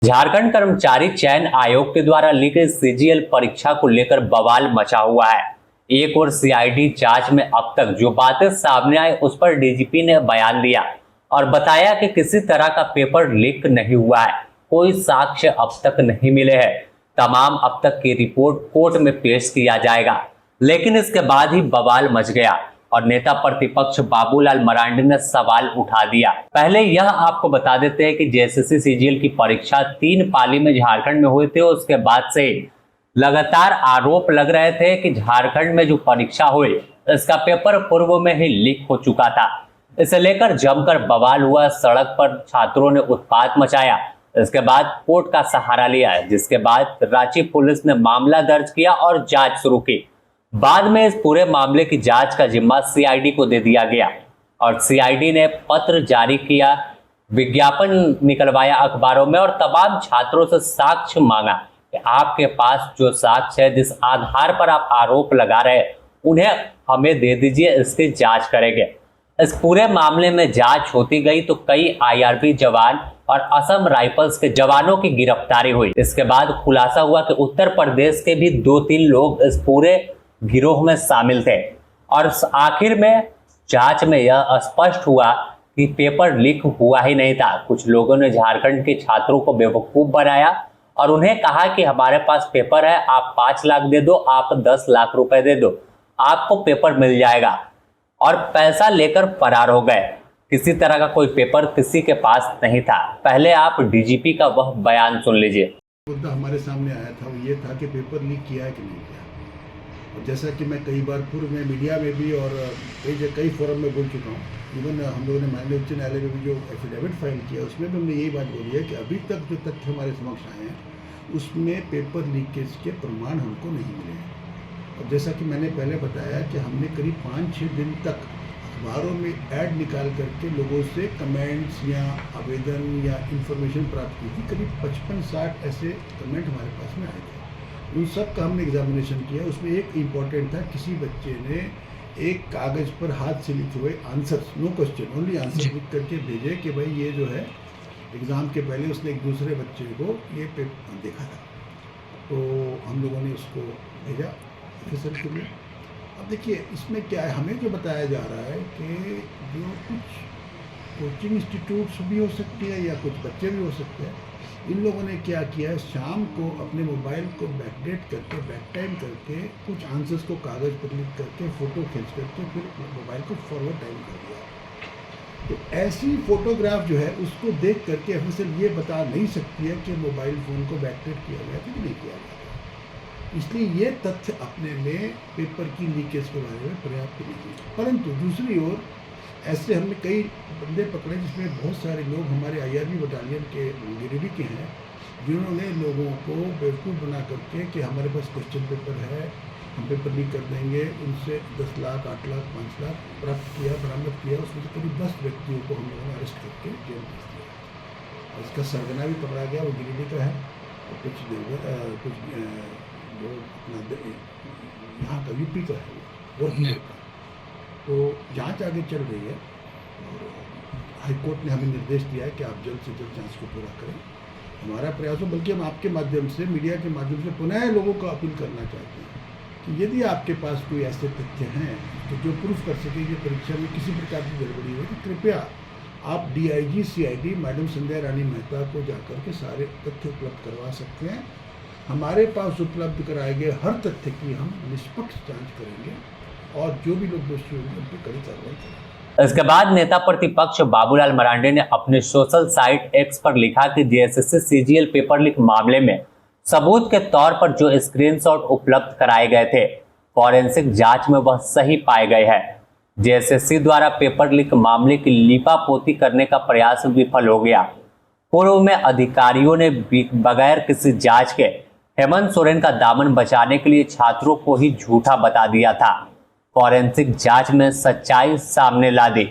झारखंड कर्मचारी चयन आयोग के द्वारा ली गई सीजीएल परीक्षा को लेकर बवाल मचा हुआ है। एक और सीआईडी जांच में अब तक जो बातें सामने आई उस पर डीजीपी ने बयान दिया और बताया कि किसी तरह का पेपर लीक नहीं हुआ है, कोई साक्ष्य अब तक नहीं मिले हैं, तमाम अब तक की रिपोर्ट कोर्ट में पेश किया जाएगा। लेकिन इसके बाद ही बवाल मच गया और नेता प्रतिपक्ष बाबूलाल मरांडी ने सवाल उठा दिया। पहले यह आपको बता देते हैं कि जेएसएससी सीजीएल की परीक्षा 3 पाली में झारखंड में हुए थे। उसके बाद से लगातार आरोप लग रहे थे कि झारखंड में जो परीक्षा हुई इसका पेपर पूर्व में ही लीक हो चुका था। इसे लेकर जमकर बवाल हुआ, सड़क पर छात्रों ने उत्पात मचाया। इसके बाद कोर्ट का सहारा लिया, जिसके बाद रांची पुलिस ने मामला दर्ज किया और जांच शुरू की। बाद में इस पूरे मामले की जांच का जिम्मा सीआईडी को दे दिया गया और सीआईडी ने पत्र जारी किया, विज्ञापन निकलवाया अखबारों में और तमाम छात्रों से साक्ष्य मांगा कि आपके पास जो साक्ष्य है, जिस आधार पर आप आरोप लगा रहे हैं, उन्हें हमें दे दीजिए, इसकी जांच करेंगे। इस पूरे मामले में जांच होती गई तो कई आईआरबी जवान और असम राइफल्स के जवानों की गिरफ्तारी हुई। इसके बाद खुलासा हुआ कि उत्तर प्रदेश के भी 2-3 लोग इस पूरे गिरोह में शामिल थे और आखिर में जांच में यह स्पष्ट हुआ कि पेपर लीक हुआ ही नहीं था। कुछ लोगों ने झारखंड के छात्रों को बेवकूफ बनाया और उन्हें कहा कि हमारे पास पेपर है, आप 5 लाख दे दो, आप 10 लाख रुपए दे दो, आपको पेपर मिल जाएगा, और पैसा लेकर फरार हो गए। किसी तरह का कोई पेपर किसी के पास नहीं था। पहले आप डीजीपी का वह बयान सुन लीजिए। मुद्दा हमारे सामने आया था, वो ये था कि पेपर लीक किया है कि नहीं किया। और जैसा कि मैं कई बार पूर्व में मीडिया में भी और कई फोरम में बोल चुका हूँ, इवन हम लोगों ने माननीय उच्च न्यायालय में भी जो एफिडेविट फाइल किया उसमें भी हमने यही बात बोली है कि अभी तक जो तथ्य हमारे समक्ष आए हैं उसमें पेपर लीकेज के प्रमाण हमको नहीं मिले हैं। और जैसा कि मैंने पहले बताया कि हमने करीब 5-6 दिन तक अखबारों में ऐड निकाल करके लोगों से कमेंट्स या आवेदन या इन्फॉर्मेशन प्राप्त की थी। करीब 55-60 ऐसे कमेंट हमारे पास में आए थे। उन सब का हमने एग्जामिनेशन किया। उसमें एक इम्पॉर्टेंट था, किसी बच्चे ने एक कागज़ पर हाथ से लिखे हुए answers, no question only answer लिख करके भेजे कि भाई ये जो है एग्ज़ाम के पहले उसने एक दूसरे बच्चे को ये पेपर देखा था, तो हम लोगों ने उसको भेजा ऑफिसर के लिए। अब देखिए इसमें क्या है, हमें जो बताया जा रहा है कि जो कुछ कोचिंग इंस्टीट्यूट्स भी हो सकती है या कुछ बच्चे भी हो सकते हैं, इन लोगों ने क्या किया है, शाम को अपने मोबाइल को बैकडेट करके, बैक टाइम करके, कुछ आंसर्स को कागज़ पर लिख करके, फ़ोटो खींच करके फिर मोबाइल को फॉरवर्ड टाइम कर दिया। तो ऐसी फ़ोटोग्राफ जो है उसको देख करके ऑफिसर ये बता नहीं सकती है कि मोबाइल फ़ोन को बैकडेट किया गया था कि नहीं किया गया। इसलिए ये तथ्य अपने में पेपर की लीकेज के बारे में पर्याप्त नहीं है। परंतु दूसरी ओर ऐसे हमने कई बंदे पकड़े जिसमें बहुत सारे लोग हमारे आईआरबी बटालियन के गिरिडीह के हैं, जिन्होंने लोगों को बेवकूफ़ बना करके कि हमारे पास क्वेश्चन पेपर है, हम पेपर लीक कर देंगे, उनसे 10 लाख, 8 लाख, 5 लाख प्राप्त किया, बरामद किया। उसमें से करीब 10 व्यक्तियों को हम लोगों ने अरेस्ट करके जेल भेज दिया। और इसका सरगना भी पकड़ा गया, वो गिरिडीह का है, और कुछ वो अपना यहाँ का यूपी का है, वो का। तो जांच आगे चल रही है और हाईकोर्ट ने हमें निर्देश दिया है कि आप जल्द से जल्द जांच को पूरा करें। हमारा प्रयास हो, बल्कि हम आपके माध्यम से, मीडिया के माध्यम से पुनः लोगों को अपील करना चाहते हैं कि यदि आपके पास कोई ऐसे तथ्य हैं तो जो प्रूफ कर सके कि परीक्षा में किसी प्रकार की गड़बड़ी हुई, तो कृपया आप डीआईजी सीआईडी मैडम संध्या रानी मेहता को जाकर के सारे तथ्य उपलब्ध करवा सकते हैं। हमारे पास उपलब्ध कराए गए हर तथ्य की हम निष्पक्ष जाँच करेंगे और जो भी लोग दोषी होंगे उन पर कड़ी कार्रवाई करेंगे। इसके बाद नेता प्रतिपक्ष बाबूलाल मरांडी ने अपने सोशल साइट एक्स पर लिखा कि जेएसएससी सीजीएल पेपर लीक मामले में सबूत के तौर पर जो स्क्रीनशॉट उपलब्ध कराए गए थे, फॉरेंसिक जांच में वह सही पाए गए हैं। जेएसएससी द्वारा पेपर लीक मामले की लीपापोती करने का प्रयास विफल हो गया। पूर्व में अधिकारियों ने बगैर किसी जांच के हेमंत सोरेन का दामन बचाने के लिए छात्रों को ही झूठा बता दिया था। फॉरेंसिक जांच में सच्चाई सामने ला दी।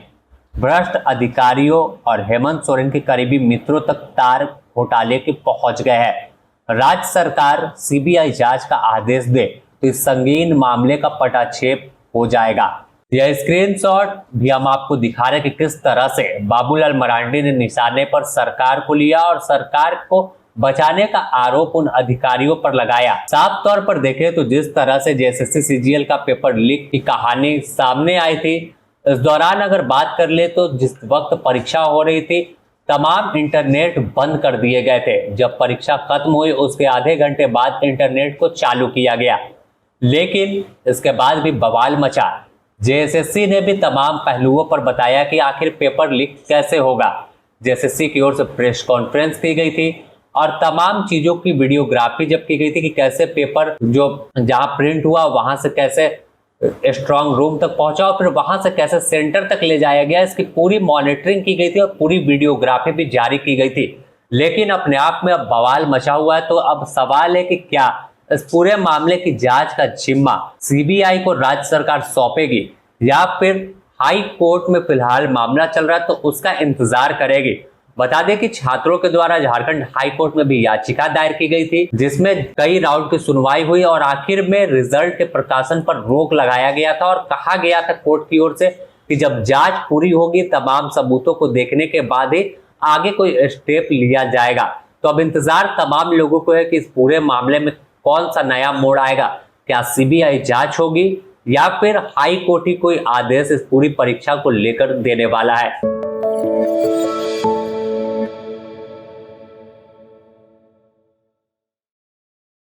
भ्रष्ट अधिकारियों और हेमंत सोरेन के करीबी मित्रों तक तार घोटाले के पहुंच गए हैं। राज्य सरकार सीबीआई जांच का आदेश दे तो इस संगीन मामले का पटाक्षेप हो जाएगा। यह स्क्रीनशॉट भी हम आपको दिखा रहे हैं कि किस तरह से बाबूलाल मरांडी ने निशाने पर सरकार को लिया और सरकार को बचाने का आरोप उन अधिकारियों पर लगाया। साफ तौर पर देखें तो जिस तरह से जेएसएससी सीजीएल का पेपर लीक की कहानी सामने आई थी, इस दौरान अगर बात कर ले तो जिस वक्त परीक्षा हो रही थी तमाम इंटरनेट बंद कर दिए गए थे। जब परीक्षा खत्म हुई उसके आधे घंटे बाद इंटरनेट को चालू किया गया, लेकिन इसके बाद भी बवाल मचा। जेएसएससी ने भी तमाम पहलुओं पर बताया कि आखिर पेपर लीक कैसे होगा। जेएसएससी की ओर से प्रेस कॉन्फ्रेंस की गई थी और तमाम चीजों की वीडियोग्राफी जब की गई थी कि कैसे पेपर जो जहां प्रिंट हुआ वहां से कैसे स्ट्रांग रूम तक पहुंचा और फिर वहां से कैसे सेंटर तक ले जाया गया, इसकी पूरी मॉनिटरिंग की गई थी और पूरी वीडियोग्राफी भी जारी की गई थी। लेकिन अपने आप में अब बवाल मचा हुआ है। तो अब सवाल है कि क्या इस पूरे मामले की जांच का जिम्मा सीबीआई को राज्य सरकार सौंपेगी या फिर हाई कोर्ट में फिलहाल मामला चल रहा है तो उसका इंतजार करेगी। बता दें कि छात्रों के द्वारा झारखंड हाई कोर्ट में भी याचिका दायर की गई थी, जिसमें कई राउंड की सुनवाई हुई और आखिर में रिजल्ट के प्रकाशन पर रोक लगाया गया था और कहा गया था कोर्ट की ओर से कि जब जांच पूरी होगी तमाम सबूतों को देखने के बाद ही आगे कोई स्टेप लिया जाएगा। तो अब इंतजार तमाम लोगों को है कि इस पूरे मामले में कौन सा नया मोड़ आएगा। क्या सीबीआई जांच होगी या फिर हाई कोर्ट ही कोई आदेश इस पूरी परीक्षा को लेकर देने वाला है।